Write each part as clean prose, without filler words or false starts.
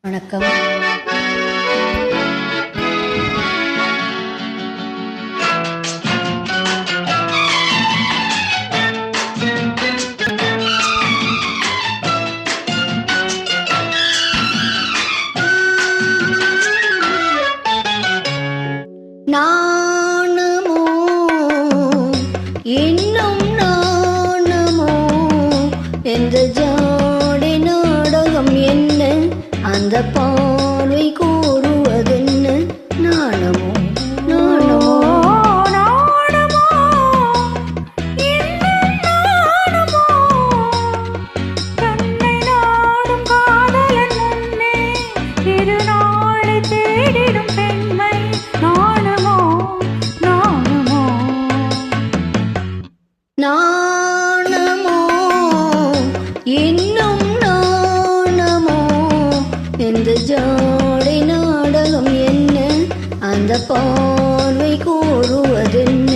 வணக்கம். நாணமோ இன்னும் நாணமோ என்ற ஜாடை நாடகம் என்ன, அந்த பார்வை கூறுவதென்ன? நாணமோ நாணமோ நாணமோ இன்னும் நாணமோ, தன்னை நாடும் காதலன் முன்னே திருநாளை தேடிடும் பெண்மை. நாணமோ நாணமோ நாணமோ இன்னும் நாணமோ என்ற ஜாடை நாடகம் என்ன, அந்த பார்வை கூறுவதென்ன?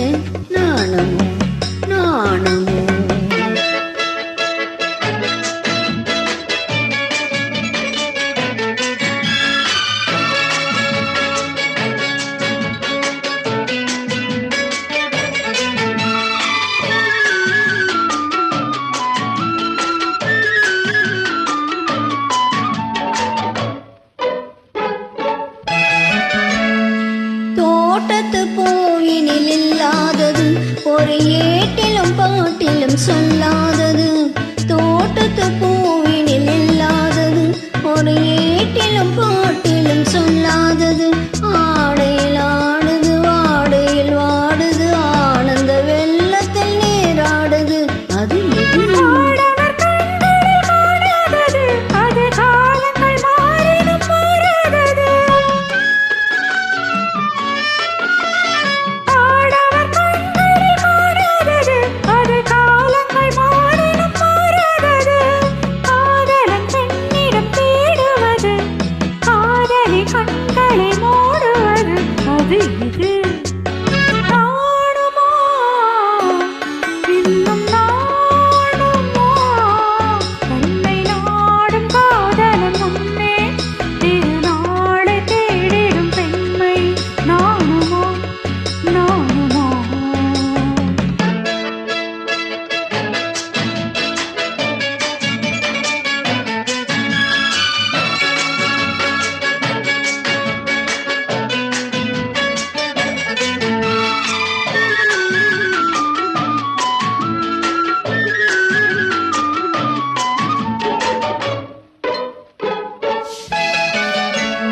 நாணமோ நாணமோ தோட்டத்து பூவினில் இல்லாதது, ஒரு ஏட்டிலும் பாட்டிலும் சொல்லாதது. தோட்டத்து பூவினில் இல்லாதது, ஒரு ஏட்டிலும் பாட்டிலும் சொல்லாதது. ஆடையில் ஆடுது, வாடையில் வாடுது, ஆனந்த வெள்ளத்தில் நீராடுது. அது எது? ஆடவர் கண்களில் காணாதது, அது காலங்கள் மாறினும் மாறாதது. ஆடவர் கண்களில் காணாதது, அது காலங்கள் மாறினும் மாறாதது. காதலன் பெண்ணிடம் தேடுவது, காதலி கண்களை மூடுவது. அது இது. நாணுமோ இன்னும் நாணுமோ, தன்னை நாடும் காதலன் முன்னே திருநாளை தேடிடும் பெண்மை. நாணுமோ நாணுமோ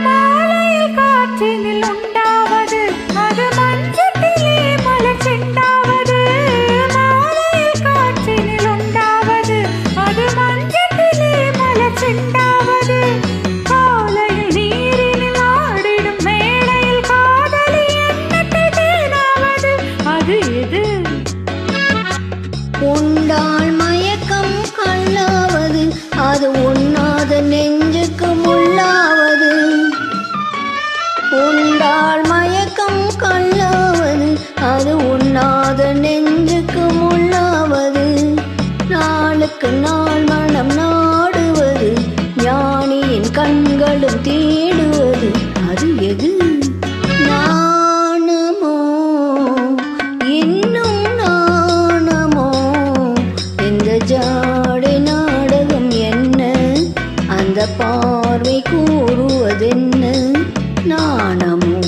மாலையில் காற்றினில் உண்டாவது, அது மஞ்சத்திலே மலர் செண்டாவது. மாலையில் காற்றினில் உண்டாவது, அது மஞ்சத்திலே மலர் செண்டாவது. காலையில் நீரினில் ஆடிடும் மேடையில் காதலி எண்ணத்தை தேனாவது. அது எது? உண்டால் மயக்கம் கல்லாவது, அது உண்ணாத நெஞ்சுக்கு முள்ளாவது. உண்டால் மயக்கம் கல்லாவது, அது உண்ணாத நெஞ்சுக்கு முள்ளாவது. நாளுக்கு நாள் மனம் நாடுவது, ஞானியின் கண்களும் தேடுவது. அது எது? நாணமோ இன்னும் நாணமோ, இந்த ஜாடை நாடகம் என்ன, அந்த பார்வை கூறுவதென்ன? நாணமோ